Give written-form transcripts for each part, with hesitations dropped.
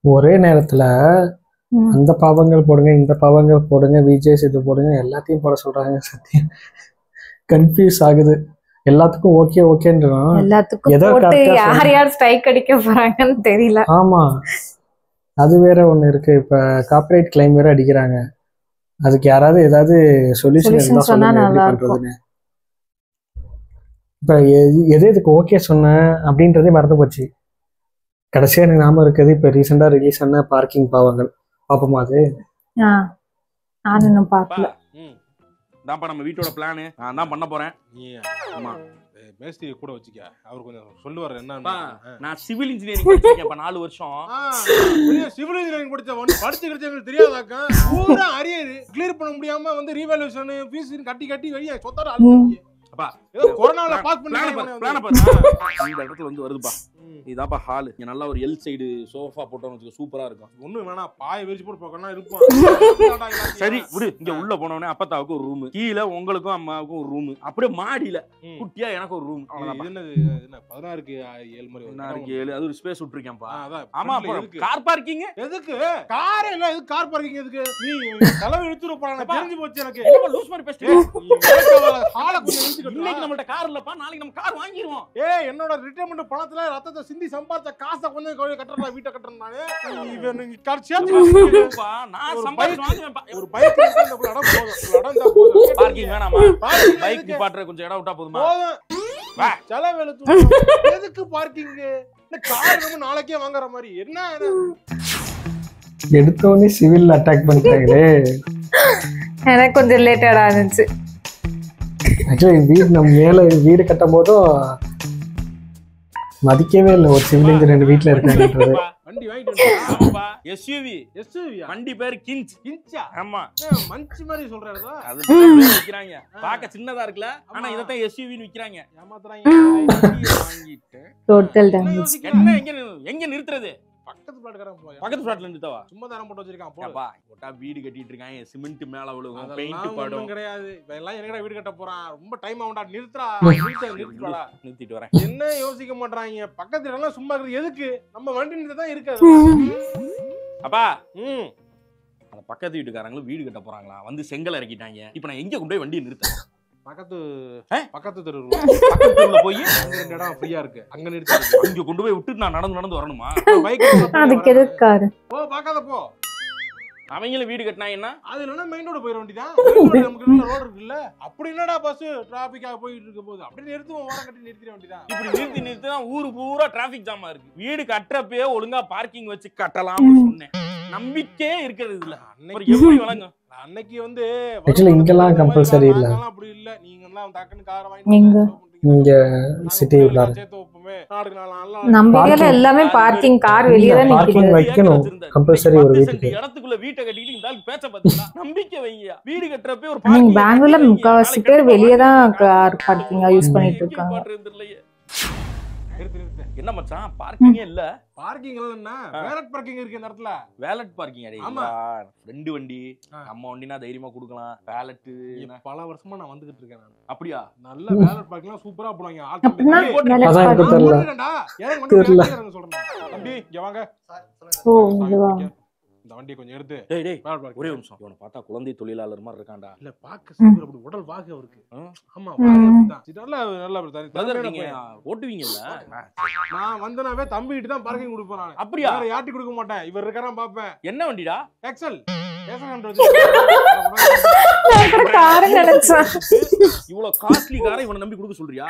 ஒரே நேரத்துல அந்த பாவங்கள் போடுங்க, இந்த பாவங்கள் போடுங்க, விஜேஸ் இது போடுங்க, எல்லாத்தையும் போட சொல்றாங்க. சத்தியம் கன்ஃபியூஸ் ஆகுது. எல்லாத்துக்கும் ஓகே ஓகேன்றோம். எல்லாத்துக்கும் யார் யார் ஸ்ட்ரைக் அடிக்க போறாங்கன்னு தெரியல. ஆமா, அது வேற ஒண்ணு இருக்கு. இப்ப கார்ப்பரேட் கிளைம் வேற அடிக்கிறாங்க. அதுக்கு யாராவது ஏதாவது சொல்யூஷன் இருந்தா சொல்லுங்க, எப்படி பண்றதுன்னு. இப்ப எதுக்கு ஓகே சொன்னேன் அப்படின்றதே மறந்து போச்சு. கடைசியா எனக்கு ஞாபகம் இருக்குது, இப்ப ரீசெண்டா ரிலீஸ் ஆன பார்க்கிங் பாவங்கள் பாப்போமா? அது நானும் பார்க்கல. தான்ப்பா நம்ம வீட்டோட பிளான் நான் தான் பண்ண போறேன். ஆமா, மேஸ்திரி கூட வச்சுக்க, அவர் கொஞ்சம் சொல்லுவார். என்ன, நான் சிவில் இன்ஜினியரிங் படிச்சிருக்கேன் 4 வருஷம். சிவில் இன்ஜினியரிங் படிச்சு தெரியாதாக்கா, பூரா அரியர் கிளியர் பண்ண முடியாம வந்து ரீவேல்யூஷன் ஃபீஸ் கட்டி வெளியே சொத்தார ஆளுங்க. அப்பா ஏதோ கொரோனால பாஸ் பண்ணி பிளான் பாரு. இந்த இடத்துல வந்து வருதுப்பா, இதாப்பா ஹால். இங்க நல்லா ஒரு எல் சைடு சோஃபா போட்டோம்னு வச்சுக்க, சூப்பரா இருக்கும். ஒண்ணு வேணா, பாய விரிச்சு போட்டு போக்கனா இருப்பான். சரி விடு. இங்க உள்ள போனோடனே அப்பத்தாவுக்கு ஒரு ரூம், கீழே உங்களுக்கும் அம்மாவுக்கும் ஒரு ரூம், அப்படியே மாடியில குட்டியா எனக்கு ஒரு ரூம். என்னது என்ன 16க்கு 7 மாதிரி 16க்கு 7 அது ஒரு ஸ்பேஸ் விட்டுருக்கேன்ப்பா. ஆமா, கார் பார்க்கிங் எதுக்கு? கார் இல்ல, எதுக்கு கார் பார்க்கிங்? எதுக்கு நீ செலவு இழுத்துற போறானே, தெரிஞ்சு போச்சு எனக்கு. என்ன லூஸ் மாதிரி பேசிட்டு ஹால கொஞ்சம் இழுத்துக்க. இன்னைக்கு நம்மள்ட்ட கார் இல்லப்பா, நாளைக்கு நம்ம கார் வாங்கிடுவோம். என்னோட ரிட்டையர்மென்ட் பணத்துல ரத்தத்தை சிந்தி சம்பாதிச்ச காசை கொஞ்சம் கட்டறா, வீட்டை கட்டறேன் நானு. இவன் கர்ச்சியா நான் சம்பாதிச்சு வாங்குவேன்ப்பா. ஒரு பைக் எடுத்து அந்த இடம் போதும். பார்க்கிங் வேணாமா? பைக் நிப்பாட்ற கொஞ்சம் இடம் விட்டா போதுமா? போதும். செலவு எழுத்து எதுக்கு பார்க்கிங்? இந்த கார் நம்ம நாளைக்கே வாங்குற மாதிரி என்ன? எடுத்தோடனே சிவில் அட்டாக் பண்ணிட்டாங்களே. எனக்கு கொஞ்சம் ரிலேட்டடா இருந்துச்சு. ஆக்சுவலி வீடு நம்ம மேல வீடு கட்டும் போதும் மதிக்கவே இல்லை ஒரு சிவில் இன்ஜினியர் வீட்டுல இருக்காங்கன்றது. வண்டி வாங்கிட்டு எஸ்யூவி வண்டி பேர் கிஞ்ச். கிஞ்சா? ஆமா, மஞ்சி மாதிரி சொல்றாருதா? அது பேர் விக்கிறாங்க. பாக்க சின்னதா இருக்குல, ஆனா இதத்தான் எஸ்யூவின்னு விக்கிறாங்க. ஏமாத்துறாங்க. வாங்கிட்டு டோட்டல் டேமேஜ். என்ன எங்க நிறுத்துறது? பக்கத்து பிளாட்காரன் போய் பக்கத்து பிளாட்ல நிறுத்தவா? சும்மா தரம் போட்டு வச்சிருக்கான். போப்பா, போட்டா வீடு கட்டிட்டு இருக்காங்க, சிமெண்ட் மேல விழுகும், பெயிண்ட் படும். கிடையாது. இப்ப எல்லாம் என்னடா வீடு கட்ட போறான், ரொம்ப டைம் ஆகும்டா, நிறுத்துடா. நிறுத்திட்டு வரேன். என்ன யோசிக்க மாட்டாங்க, பக்கத்துல எல்லாம் சும்மா இருக்குது. எதுக்கு? நம்ம வண்டி நிறுத்த தான் இருக்காது. அப்பா, அந்த பக்கத்து வீட்டுக்காரங்களும் வீடு கட்ட போறாங்களா, வந்து செங்கல் இறக்கிட்டாங்க. இப்ப நான் எங்க கொண்டு போய் வண்டியை நிறுத்த? பக்கத்து தெருவுல போய் 2 இடம் ஃப்ரீயா இருக்கு, அங்க நிறுத்தி இங்க கொண்டு போய் விட்டு நான் நடந்து வரணுமா? பைக் அதுக்கு எதுக்கு கார்? போ, பார்க்காத போ. அவங்களும் வீடு கட்டினாங்கன்னா அது இல்லைன்னா மெயின் ரோடு போயிட வேண்டியதான். நமக்கு ரோடு இருக்குல்ல, அப்படி என்னடா பஸ் டிராபிக்காக போயிட்டு இருக்கும் போது அப்படி நிறுத்துவோம், ஓரம் கட்டி நிறுத்திட வேண்டியதான். இப்படி நிறுத்தி ஊரு பூரா டிராபிக் ஜாமா இருக்கு. வீடு கட்டுறப்பே ஒழுங்கா பார்க்கிங் வச்சு கட்டலாம்னு சொன்னேன். நம்பிக்கையே இருக்கிறது இல்ல. எப்படி வழங்கும்? அன்னைக்கு வந்து இங்கெல்லாம் கம்பல்சரி இல்ல. அப்படி இல்ல, நீங்க எல்லாம் டக்குன்னு காரை வாங்கி இங்க சிட்டி உள்ள நம்ம ஏரியால எல்லாமே பார்க்கிங், கார் வெளிய தான் நிக்குது. வைக்கணும் கம்பல்சரி. ஒரு வீட்டுக்கு இடத்துக்குள்ள வீட்டை கட்டிட்டு இருந்தாலும் பேச்ச பாத்தீங்களா? நம்பிக்கை வைங்க. வீடு கட்டறப்பே ஒரு பார்க்கிங். பெங்களூர்ல முக்காவாசி பேர் வெளிய தான் கார் பார்க்கிங்கா யூஸ் பண்ணிட்டு இருக்காங்க. என்ன மச்சான், பார்க்கிங்கே இல்ல? பார்க்கிங் இல்லன்னா வேலட் பார்க்கிங் இருக்கு இந்த இடத்துல. வேலட் பார்க்கிங் அடே. ஆமா, ரெண்டு வண்டி நம்ம வண்டினா தைரியமா கொடுக்கலாம். வேலட் பல வருஷமா நான் வந்துகிட்டு இருக்கேன் நான். அப்படியா? நல்ல வேலட் பார்க்கிங்லாம் சூப்பரா போடுவாங்க. அதான் தெரியல. ஏறங்க சொல்றேன். தம்பி இங்க வாங்க. ஓ, இதுவா? இந்த வண்டியை கொஞ்சம் எடுத்து. டேய் ஒரே நிமிஷம். இவனை பார்த்தா குழந்தை தொழிலாளர் மாதிரி இருக்கான்டா. இல்ல, பாக்க சூப்பர், அப்படி உடல் வாகு அவருக்கு. ஆமா, நல்லா பிரதர், நீங்க ஓட்டுவீங்கல்ல? நான் வந்தனாவே தம்பிகிட்ட தான் பார்க்கிங் கொடுப்பேன் நான். அப்படியா? வேற யாட்டி கொடுக்க மாட்டேன். இவர் இருக்காராம் பாப்பேன். என்ன வண்டிடா? எக்ஸல். இவ்வளவு காஸ்ட்லி காரை இவனை நம்பி கொடுக்க சொல்றியா?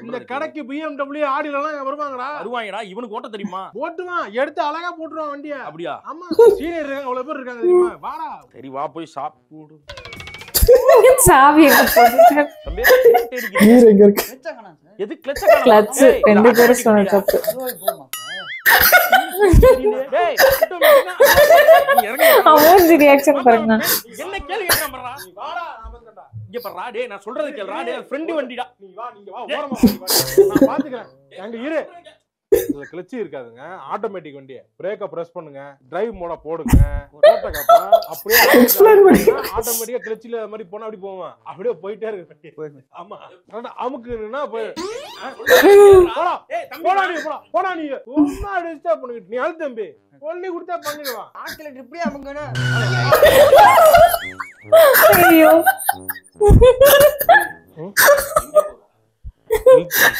இந்த கடைக்கு BMW ஆடில எல்லாம் வருவாங்கடா. வருவாங்கடா. இவனுக்கு ஓட்ட தெரியுமா? ஓட்டுவான், எடுத்து அழகா போட்டுருவான் வண்டியை. அப்படியா? ஆமா, சீனியர் இருக்காங்க, அவ்வளவு பேர் இருக்காங்க தெரியுமா? வாடா. சரி வா, போய் சாப்பிடு. சாவி போட்டுட்டேன். தம்பி நீர் எங்க இருக்கு? எது கிளட்ச் காணோம்? கிளட்ச் ரெண்டு பேரும் சொன்ன தப்பு. டேய் அவன் ரியாக்ஷன் பாருங்க. என்ன கேள்வி கேக்குறான் பாறா? நீ வாடா, நான் வந்துடா. இங்க பாறா, டேய் நான் சொல்றது கேளுடா. டேய் ஃப்ரெண்ட் வண்டிடா. நீ வா, ஓரமா வா. நான் பாத்துக்கறேன். அங்க இரு. இதுல கிளட்சி இருக்காதுங்க, ஆட்டோமேட்டிக் வண்டி. பிரேக்க பிரஸ் பண்ணுங்க, டிரைவ் மோட போடுங்க, அப்படியே ஆட்டோமேட்டிக்கா கிளட்சில அது மாதிரி போனா அப்படி போவான், அப்படியே போயிட்டே இருக்கு. ஆமா அமுக்குன்னா போய் போடா நீ ஒன்னா டிஸ்டர்ப் பண்ணிட்டு நீ அழு தம்பி சொல்லி கொடுத்தா பண்ணிடுவான். ஆக்சிலேட்டர் இப்படியே அமுங்கனா ஐயோ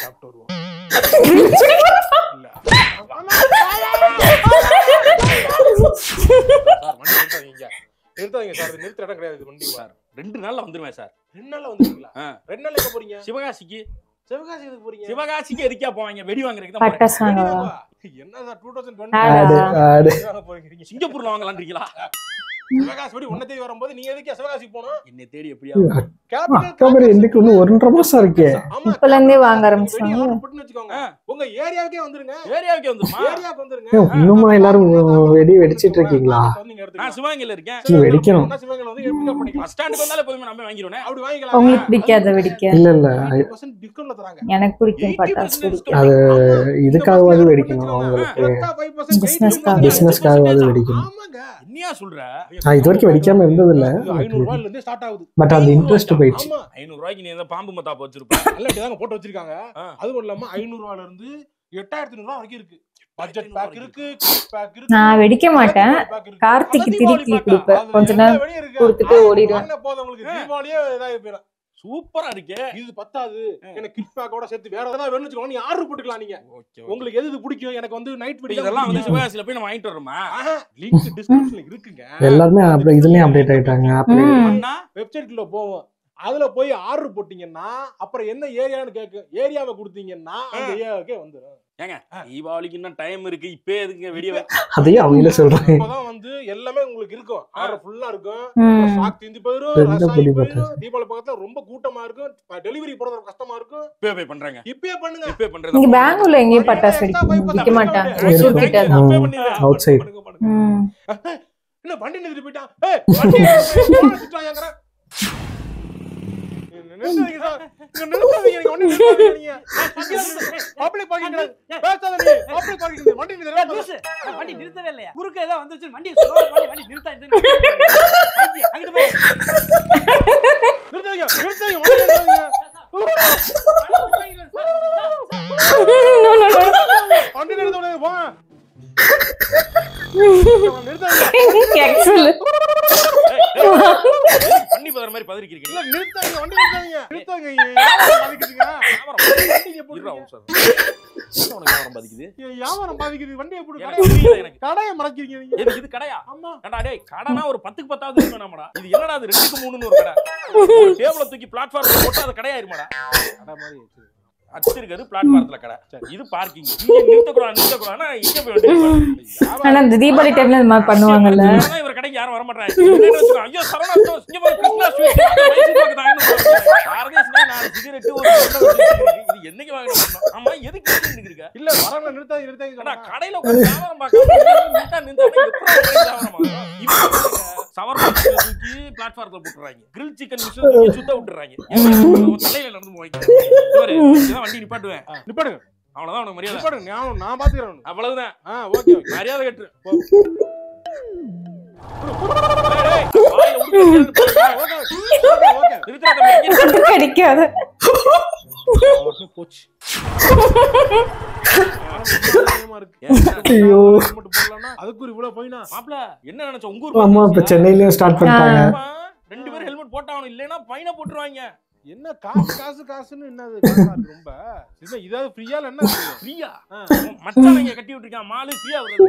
சாப்பிட்டு வருவோம். நிறுத்தாதீங்க சார், நிறுத்த இடம் கிடையாது வண்டி சார். 2 நாள்ல வந்துருவேன் சார். 2 நாள்ல வந்துருவீங்களா? 2 நாள்ல எங்க போறீங்க? சிவகாசிக்கு. சிவகாசி எதுக்கு போறீங்க? சிவகாசிக்கு எதுக்கா போவாங்க? வெடி வாங்குறதுக்கு தான் பட்டாசு வாங்கவா? என்ன சார் 2020 ஆடு சிங்கப்பூர்ல வாங்கலான்றீங்களா? சிவகாசி படி உன்னை தேடி வரும்போது நீ எதுக்கு சிவகாசிக்கு போனோம்? என்னை தேடி எப்படியா அக்டோபர் எண்டுக்கு இன்னும் 1.5 மாசம் இருக்கே. இப்பல இருந்தே வாங்க ஆரம்பிச்சாங்க. வச்சுக்கோங்க, உங்க ஏரியாவுக்கே வந்துருங்க. ஏரியாவுக்கே வந்துருமா? ஏரியாவுக்கு வந்துருங்க. இன்னுமா எல்லாரும் வெடி வெடிச்சிட்டு இருக்கீங்களா? நான் சிவகங்கையில இருக்கேன். நீ வெடிக்கணும். சிவகங்கையில வந்து எப்படி பண்ணிக்கலாம்? பஸ் ஸ்டாண்டுக்கு வந்தாலே போதுமே, நம்ம வாங்கிடுவேன். அப்படி வாங்கிக்கலாம். உங்களுக்கு பிடிக்காத வெடிக்க? இல்ல இல்ல 80% டிஸ்கவுண்ட்ல தராங்க. எனக்கு பிடிக்கும் பட்டாசு வெடிக்க. அது இதுக்காகவாது வெடிக்கணும், உங்களுக்கு பிசினஸ்க்காகவாது வெடிக்கணும். என்னையா சொல்ற? நான் இது வரைக்கும் வெடிக்காம இருந்தது இல்ல. 500 ரூபாயில இருந்து ஸ்டார்ட் ஆகுது. பட் அந்த இன்ட்ரெஸ்ட் போயிடுச்சு. 500 ரூபாய்க்கு நீ என்ன பாம்பு மத்தாப்பு வச்சிருப்ப? அல்ல போட்டு வச்சிருக்காங்க. அது மட்டும் இல்லாம 500 ரூபாயில இருந்து 8500 ரூபாய் வரைக்கும் இருக்கு. பட்ஜெட் பேக் இருக்கு, கிட் பேக் இருக்கு. நான் வெடிக்க மாட்டேன். கார்த்திக்கு திருப்பி கொடுப்பேன். கொஞ்ச நேரம் கொடுத்துட்டு ஓடிடுவேன். என்ன போதும் உங்களுக்கு, தீபாவளியே இதாகி போயிடும். சூப்பரா இருக்கே. இது பத்தாது, எனக்கு கிட் பேக்கோட சேர்த்து வேற ஏதாவது வேணும்னு வச்சுக்கோங்க, நீ ஆர்டர் போட்டுக்கலாம். நீங்க உங்களுக்கு எது பிடிக்கும், எனக்கு வந்து நைட் வெடி இதெல்லாம் வந்து சிவகாசில போய் நம்ம வாங்கிட்டு வரோமா? லிங்க் டிஸ்கிரிப்ஷன்ல இருக்குங்க. எல்லாரும் அப்படியே இதுலயே அப்டேட் ஆயிட்டாங்க. வெப்சைட்ல போவோம், அதுல போய் ஆர்டர் போட்டீங்கன்னா அப்புறம் என்ன ஏரியான்னு கேட்கும். ஏரியாவை கொடுத்தீங்கன்னா அந்த ஏரியாவுக்கே வந்துடும். ஏங்க தீபாவளிக்கு இன்னும் டைம் இருக்கு, இப்பே எதுக்குங்க வெடிய? அதையே அவங்களே சொல்றாங்க. இப்பதான் வந்து எல்லாமே உங்களுக்கு இருக்கும், ஆர்டர் ஃபுல்லா இருக்கும். ஸ்டாக் தீந்து போயிடும், ரசாயி போயிடும். தீபாவளி பக்கத்துல ரொம்ப கூட்டமா இருக்கும், டெலிவரி போறது கஷ்டமா இருக்கும். பே பண்றாங்க. இப்பே பண்ணுங்க. இப்பே பண்றது. இங்க பெங்களூர்ல எங்கேயும் பட்டாசு வெடிக்க மாட்டாங்க. Out side. என்ன வண்டி நிறுத்தி போயிட்டான்? ஏய் வண்டி நிறுத்திட்டாங்கங்கற. நிறுத்துங்க சார், நீங்க நிறுத்தாதீங்க, நீங்க வண்டி நிறுத்தாதீங்க. பப்ளிக் பார்க்கிங் பேசாத நீ. பப்ளிக் பார்க்கிங் வண்டி நிறுத்து. வண்டி நிறுத்தவே இல்லையா? குறுக்க ஏதோ வந்துச்சு, வண்டி ஸ்லோ பண்ணி வண்டி நிறுத்தா. அங்கிட்டு போய் நிறுத்துங்க, நிறுத்துங்க, வண்டி நிறுத்துங்க. வண்டி நிறுத்துங்க, போங்க. பண்ணி போற மாதிரி பதறிக்கிறீங்க. இல்ல நிறுத்தாதீங்க, வண்டி நிறுத்தாதீங்க. நிறுத்தாதீங்க, பாதிக்குதுங்க. வியாபாரம் பாதிக்குது. வியாபாரம் பாதிக்குது. வண்டியை போடு. எனக்கு கடையை மறைக்கிறீங்க நீங்க. எதுக்கு இது கடையா? ஆமா. ஏண்டா டேய், கடனா ஒரு 10க்கு 10வது வேணாமடா. இது என்னடா இது 2க்கு 3ன்னு ஒரு கடை. டேபிள தூக்கி பிளாட்ஃபார்ம்ல போட்டா அது கடையாயிருமாடா? கடை மாதிரி அச்சிருக்கிறது பிளாட்ஃபார்ம்ல கடை. இது பார்க்கிங். இங்க நிறுத்தக்கூடாதுன்னா இங்க போய் வண்டி. ஆனா இந்த தீபாவளி டைம்ல இந்த மாதிரி பண்ணுவாங்கல்ல. இவர் கடைக்கு யாரும் வர மாட்டாங்க. ஐயோ சரவணா ஸ்டோர்ஸ் இங்க போய் கிருஷ்ணா ஸ்வீட் மைசூர் பாக்கு தான் பாரதேசமே 4 சிகரெட் ஒரு இது என்னைக்கு வாங்கணும்? ஆமா எதுக்கு நின்னுக்கிருக்க? இல்ல வரவங்க நிறுத்தாதீங்க, நிறுத்தாதீங்க. கடையில ஒரு வியாபாரம் பார்க்க நின்னுட்டா சவர்மா தூக்கி பிளாட்ஃபார்ம்ல போட்டுறாங்க. கிரில் சிக்கன் மிஷின் தூக்கி சுத்த விட்டுறாங்க. தலையில நடந்து போய் வண்டி நிப்பாட்டுவேன். நிப்பாடுங்க, அவ்வளவுதான் உனக்கு மரியாதை. நிப்பாடுங்க, நான் பாத்துக்கிறேன். அவ்வளவுதான். ஓகே, மரியாதை கட்டு. கிடைக்காது. போச்சு. அதுக்கு இவ்வளவு போயினா மாப்ள என்ன நினைச்ச? உங்க ஊர் ஆமா, இப்ப சென்னையிலயும் ஸ்டார்ட் பண்ணிட்டாங்க. 2 பேரும் ஹெல்மெட் போட்டாவணும், இல்லைன்னா ஃபைனை போட்டுருவாங்க. என்ன காசுன்னு என்னது? ரொம்ப இதாவது ஃப்ரீயா இல்ல? என்ன ஃப்ரீயா? மச்சான் இங்க கட்டி விட்டுருக்கான், மாலு ஃப்ரீயா வருது.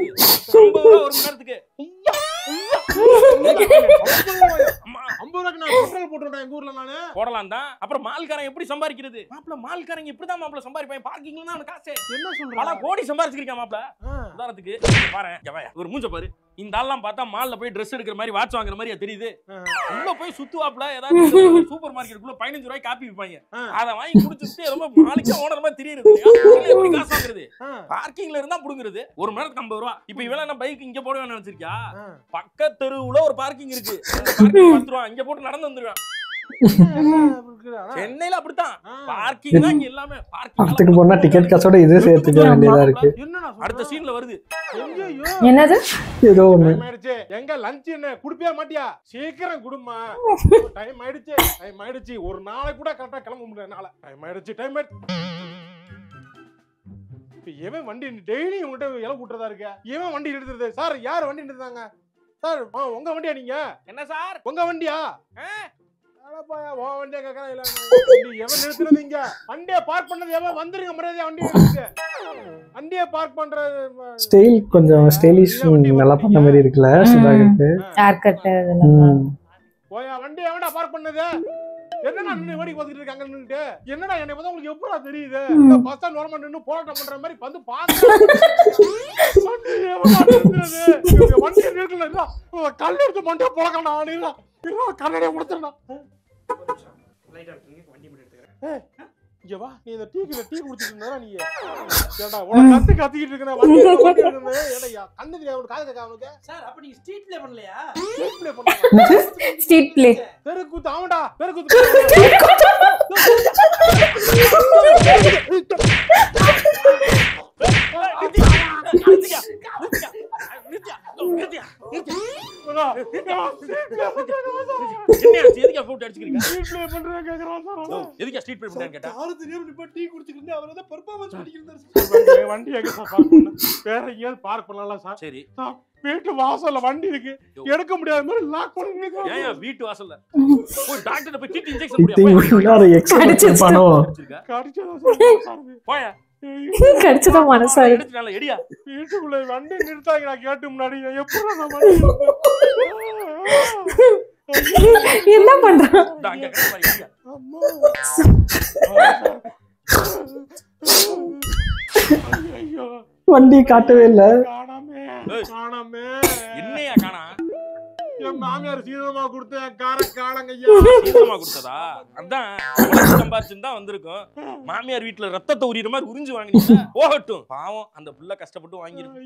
50 ரூபாய் ஒரு மணி நேரத்துக்கு. 50 ரூபாய்க்கு நான் பெட்ரோல் போட்டுறேன் எங்க ஊர்ல. நானு போடலாம் தான். அப்புறம் மால்காரன் எப்படி சம்பாதிக்கிறது? மாப்ள மால்காரங்க இப்படிதான் மாப்ள சம்பாதிப்பாங்க. பார்க்கிங்ல தான் அவனுக்கு காசு. என்ன சொல்ற? பல கோடி சம்பாதிச்சிருக்கான் மாப்ள. உதாரணத்துக்கு பாரு, ஒரு மூஞ்ச பாரு. இந்த ஆள்லாம் பார்த்தா மால்ல போய் Dress எடுக்கிற மாதிரி, வாட்ச் வாங்குற மாதிரி தெரியுது. உள்ள போய் சுத்துவாப்ல, ஏதாவது சூப்பர் மார்க்கெட்டுக்குள்ள 15 ரூபாய்க்கு காப்பி விப்பாங்க. அத வாங்கி குடிச்சிட்டு ரொம்ப மாலிக்கா ஓனர் மாதிரி தெரியுது. எப்படி காசு வாங்குறது? பார்க்கிங்ல இருந்தா புடுங்குறது. ஒரு மணி நேரத்துக்கு 50 ரூபாய். இப்போ இவள நான் பைக் இங்க போடுவேன்னு நினைச்சிருக்கியா? பக்கத்து தெருவுல ஒரு பார்க்கிங் இருக்கு. பார்க்கிங் 10 ரூபாய். இங்க போட்டு நடந்து வந்துருவேன். சென்னையில அப்படித்தான் பார்க்கிங் தான் இங்க எல்லாமே படத்துக்கு போனா டிக்கெட் காசோட இதே சேர்த்துக்க வேண்டியதா இருக்கு. அடுத்த சீன்ல வருது. என்னது ஏதோ ஒண்ணு எங்க லஞ்ச் என்ன குடுப்பியா மாட்டியா? சீக்கிரம் குடுமா. டைம் ஆயிடுச்சு. ஒரு நாளைக்கு கூட கரெக்டா கிளம்ப முடியல. நாளை டைம் ஆயிடுச்சு. எவன் வண்டி டெய்லி உங்ககிட்ட இலை கூட்டுறதா இருக்க? எவன் வண்டி நிறுத்துறது? சார் யார் வண்டி நிறுத்தாங்க சார்? உங்க வண்டியா? நீங்க என்ன சார் உங்க வண்டியா? வண்டியா கேக்குறேன். எவன் நிறுத்துறது? இங்க வண்டியை பார்க் பண்ணது எவன்? வந்துருங்க மரியாதையா வண்டியை பார்க் பண்ற ஸ்டைல் கொஞ்சம் ஸ்டைலிஷ் நல்லா பண்ண மாதிரி இருக்குல்ல சுதாகருக்கு. ஹேர் கட் அதெல்லாம். போயா வண்டி எவன்டா பார்க் பண்ணது? என்னடா நின்னு வேடிக்கை பார்த்துட்டு இருக்காங்க நின்னுட்டு? என்னடா என்னை பார்த்தா உங்களுக்கு எப்படா தெரியுது? பஸ் ஸ்டாண்ட் வரமா நின்னு போராட்டம் பண்ற மாதிரி வந்து வண்டி நிறுத்தல. கல் எடுத்து மண்டியா போலக்கா. கண்ணடைய கொடுத்துடா. இங்க வா. நீ இந்த டீ குடிச்சிட்டு இருந்தா நீ ஏடா உனக்கு கத்திக்கிட்டு இருக்கற? வண்டி ஏடா கண்ணுக்கு காது கேட்க அவனுக்கு. சார் அப்ப நீங்க ஸ்ட்ரீட் ப்ளே பண்ணலையா? ஸ்ட்ரீட் ப்ளே பண்ணல. ஸ்ட்ரீட் ப்ளே தெருக்கூத்து. ஆமாடா தெருக்கூத்து. வீட்டு வாசல்ல வண்டி இருக்கு, எடுக்க முடியாத மாதிரி லாக் பண்ணி வீட்டு வாசல்ல டாக்டர் போய் டிடி இன்ஜெக்ஷன் கடிச்சதா மனசா எடியா வீட்டுக்குள்ள வண்டி நிறுத்தாங்க. நான் கேட்டு முன்னாடி எப்படி என்ன பண்றான்? வண்டி காட்டவே இல்ல. காணாமே என்னையா காணா? என் மாமியார் சீதமா கொடுத்த கார காலங்கய்யா. சீதமா கொடுத்ததா? அதான் சம்பாதிச்சுன்னு தான் வந்திருக்கோம். மாமியார் வீட்டுல ரத்தத்தை உரியிற மாதிரி உறிஞ்சு வாங்கினீங்க. போகட்டும், பாவம் அந்த புள்ள கஷ்டப்பட்டு வாங்கிருக்கு.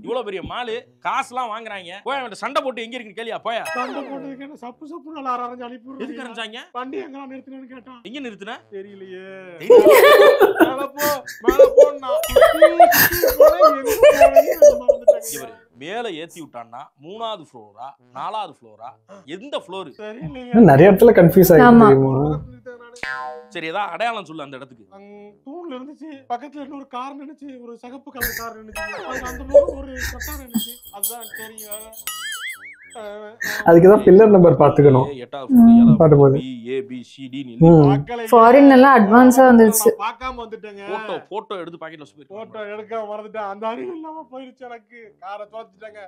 இவ்வளவு பெரிய மாலு காசுலாம் வாங்குறாங்க. போய் அவன் சண்டை போட்டு எங்க இருக்குன்னு கேளியா? போயா சண்டை போட்டதுக்கு என்ன சப்பு சப்பு நல்லா அரைஞ்சு அனுப்பி எதுக்கு அரைஞ்சாங்க? வண்டி எங்க நிறுத்தினு கேட்டான். எங்க நிறுத்தின தெரியலையே. மேல ஏத்தி விட்டான்னா 3வது ஃப்ளோரா 4வது ஃப்ளோரா எந்த ஃப்ளோர்? நிறைய இடத்துல கன்ஃபியூஸ் ஆயிடுச்சு தெரியுமா? சரி ஏதா அடையாளம் சொல்லு அந்த இடத்துக்கு. தூண்ல இருந்துச்சு, பக்கத்துல இன்னொரு கார் நின்னுச்சு, ஒரு சிகப்பு கலர் கார் நின்னுச்சு, அந்த பக்கம் ஒரு கட்டார் நின்னுச்சு. அதுதான் தெரியும். அதுக்குதான் பில்லர் நம்பர் பாத்துக்கணும். ஃபாரின் எல்லாம் அட்வான்ஸா வந்துருச்சு. பார்க்காம வந்துட்டேங்க. போட்டோ எடுத்து பாக்கெட்ல வச்சு போட்டோ எடுக்க மறந்துட்டேன். அந்த அறிவு இல்லாம போயிடுச்சு எனக்கு. காரை தோத்துட்டாங்க.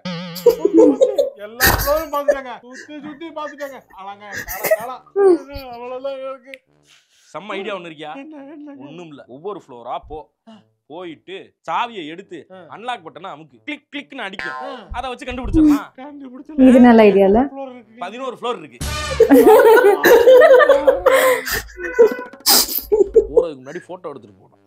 எல்லா ஃப்ளோரும் பாத்துட்டாங்க. சுத்தி பாத்துட்டாங்க. அழகா காலா அவ்வளவுதான் இருக்கு. செம்ம ஐடியா ஒண்ணு இருக்கியா? ஒண்ணும் இல்ல, ஒவ்வொரு ஃப்ளோரா போயிட்டு சாவியை எடுத்து அன்லாக் பட்டனா அமுக்கு கிளிக் கிளிக்னு அடிக்கும். அத வச்சு கண்டுபிடிச்சிடலாம். இது நல்ல ஐடியா இல்ல? 11 ஃப்ளோர் இருக்கு. போறதுக்கு முன்னாடி போட்டோ எடுத்துட்டு போறோம்.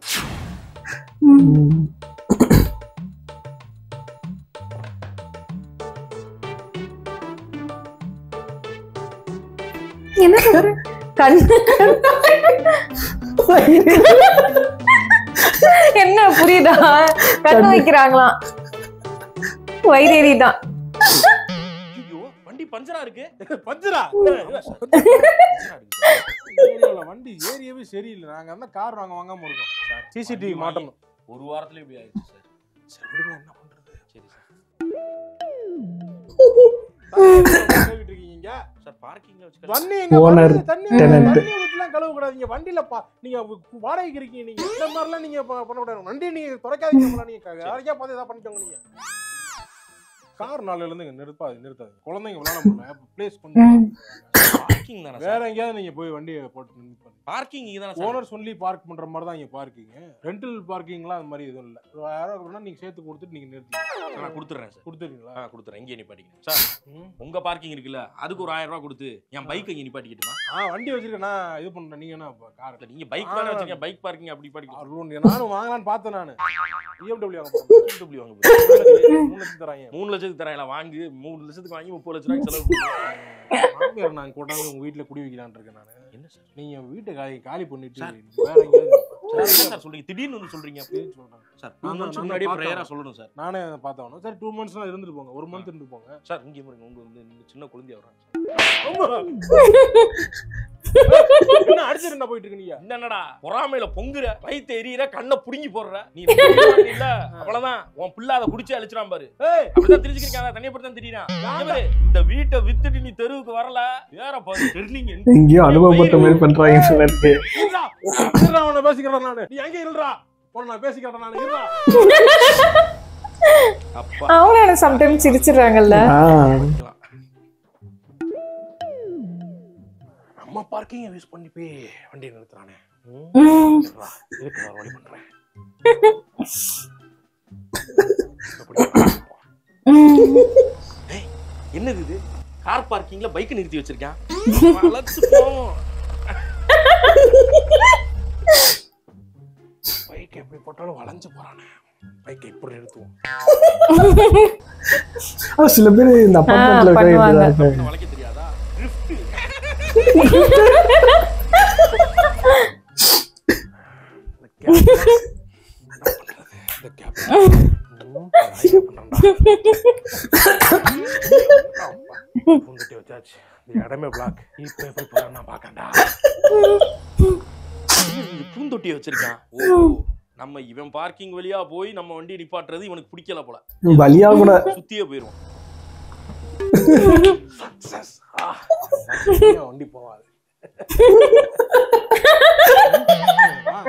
என்ன சொல்ற? என்ன புரியுதா? கண்ணு வைக்கிறாங்களாம். வைரேரி தான். ஐயோ வண்டி பஞ்சரா இருக்கு. பஞ்சரா? வண்டி ஏரியாவே சரியில்லை. நாங்க அந்த கார் வாங்காம இருக்கோம். சிசிடிவி மாட்டணும். ஒரு வாரத்துல இப்படி ஆயிடுச்சு சார். சரி விடுங்க, என்ன பண்றது? சரி சார். இருக்கீங்க சார் பார்க்கிங்ல வச்சு வண்டி எங்க ஓனர் டெனன்ட் எல்லாம் கழுவ கூடாதீங்க. வண்டில நீங்க வாடகைக்கு இருக்கீங்க. நீங்க இந்த மாதிரிலாம் நீங்க பண்ண கூடாது. வண்டி நீங்க துறக்காதீங்க. நீங்க யாரையா பார்த்து ஏதாவது பண்ணிக்கோங்க. நீங்க கார் நாளையில இருந்து நிறுத்தாது. குழந்தைங்க விளையாட முடியல. பிளேஸ் கொஞ்சம் பார்க்கிங் தானே வேற எங்கேயாவது நீங்க போய் வண்டியை போட்டு நிப்பாட்டுங்க. பார்க்கிங் இங்க தானே ஓனர் சொல்லி பார்க் பண்ற மாதிரி தான் இங்க பார்க்கிங். ரெண்டல் பார்க்கிங்லாம் அந்த மாதிரி எதுவும் இல்ல. 1000 ரூபாய் நீங்க சேர்த்து கொடுத்துட்டு நீங்க நிறுத்திக்கலாம். நான் கொடுத்துறேன் சார். கொடுத்துறீங்களா? கொடுத்துறேன். இங்கே நிப்பாட்டிக்கிறேன் சார். உங்க பார்க்கிங் இருக்குல்ல, அதுக்கு ஒரு 1000 ரூபாய் கொடுத்து என் பைக் இங்க நிப்பாட்டிக்கிட்டுமா? வண்டி வச்சிருக்கேன் நான் இது பண்றேன். நீங்க என்ன கார்? நீங்க பைக் தானே வச்சிருக்கீங்க, பைக் பார்க்கிங் அப்படி பாட்டிக்கலாம். நானும் வாங்கலாம்னு பார்த்தேன். நான் BMW வாங்க போறேன். BMW வாங்க போறேன். 3 லட்சம் தராங்க. 3 லட்சத்துக்கு தராங்களா? வாங்கி 3 லட்சத்துக்கு வாங்கி 30 லட்சம் ரூபாய்க்கு செலவு பண்ணுவேன். நான் கொண்டாந்து உங்க வீட்டுல குடி வைக்கலான்னு இருக்கேன். நான் என்ன சார் நீங்க வீட்டை காலி பண்ணிட்டு வேற எங்கேயாவது சார் சொல்றீங்க? திடீர்னு வந்து சொல்றீங்க. சார் 2 months முன்னாடியே பிரேயரா சொல்லணும் சார். நானே பார்த்தவனும் சார் 2 monthsலாம் இருந்துட்டு போங்க. 1 month இருந்துட்டு போங்க சார். இங்கே பாருங்க, உங்க வந்து சின்ன குழந்தையா வராங்க. என்ன அடிச்சிட்டு என்ன போயிட்டு இருக்கீங்க? என்னடா பொறாமையில பொங்குற, வயித்தை எரியற, கண்ணை புடுங்கி போடுற நீ இல்ல? அவ்வளவுதான், உன் பிள்ளை அதை குடிச்சு அழிச்சிடாம பாரு. அப்படிதான் தெரிஞ்சுக்கிருக்காங்க. தனியா பத்தி தான் தெரியும். இந்த வீட்டை வித்துட்டு நீ தெருவுக்கு வரல, வேற பாரு டெர்லிங் எங்கேயோ அனுபவப்பட்ட மாதிரி பண்றாங்க சொல்லிட்டு. அவனை பேசிக்கிறேன் நானு. நீ எங்க இருடா? போன நான் பேசிக்கிறேன் நானு. இருடா. அப்பா அவங்க சம்டைம்ஸ் சிரிச்சிடுறாங்கல்ல. நம்ம பார்க்கிங் யூஸ் பண்ணி போய் வண்டி நிறுத்துறானே. இதுக்கு நான் வழி பண்றேன். என்னது இது? கார் பார்க்கிங்ல பைக் நிறுத்தி வச்சிருக்கான். வளர்த்து போவோம். பைக் எப்படி போட்டாலும் வளைஞ்சு போறானே. பைக்கை இப்படி நிறுத்துவோம். சில பேர் இந்த அப்பார்ட்மெண்ட்ல வளைக்க தெரியாதா? வச்சாச்சு. இடமே பிளாக். இப்ப எப்படி போறேன் நான் பாக்கண்டா. பூந்தொட்டியை வச்சிருக்கான். நம்ம இவன் பார்க்கிங் வழியா போய் நம்ம வண்டி நிப்பாட்டுறது இவனுக்கு பிடிக்கல போல. வழியா கூட சுத்தியே போயிருவோம். வண்டி போவாது.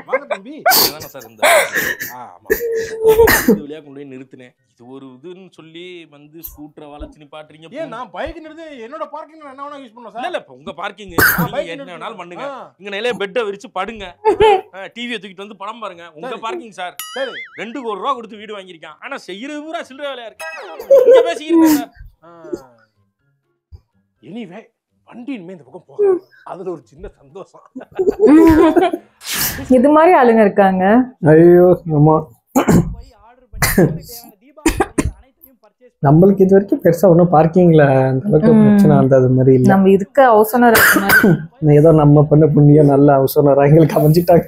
வாங்க தம்பி. அதானே சார் இந்த வழியா கொண்டு போய் நிறுத்தினேன். இது ஒரு இதுன்னு சொல்லி வந்து ஸ்கூட்டரை வளைச்சு நிப்பாட்டுறீங்க. ஏன் நான் பைக் நிறுத்தி என்னோட பார்க்கிங் என்ன வேணா யூஸ் பண்ணுவேன் சார். இல்ல உங்க பார்க்கிங் என்ன வேணாலும் பண்ணுங்க. இங்க நிலைய பெட்டை விரிச்சு படுங்க. டிவியை தூக்கிட்டு வந்து படம் பாருங்க. உங்க பார்க்கிங் சார். சரி 2 கோடி ரூபா கொடுத்து வீடு வாங்கியிருக்கான். ஆனா செய்யறது பூரா சில்லறை வேலையா இருக்கு. இங்க பேசிக்கிறீங்க சார். எனிவே வண்டி இனிமே இந்த பக்கம் போக அதுல ஒரு சின்ன சந்தோஷம். இது மாதிரி ஆளுங்க இருக்காங்க. ஐயோ ஆமா. நம்மளுக்கு இது வரைக்கும் பெருசா ஒன்றும் பார்க்கிங்ல அந்த அளவுக்கு பிரச்சனை வந்தது மாதிரி இல்லை. நம்ம இருக்க ஹவுஸ் ஓனர் ஏதோ நம்ம பண்ண புண்ணியம் நல்ல ஹவுஸ் ஓனர் எங்களுக்கு அமைஞ்சிட்டாங்க.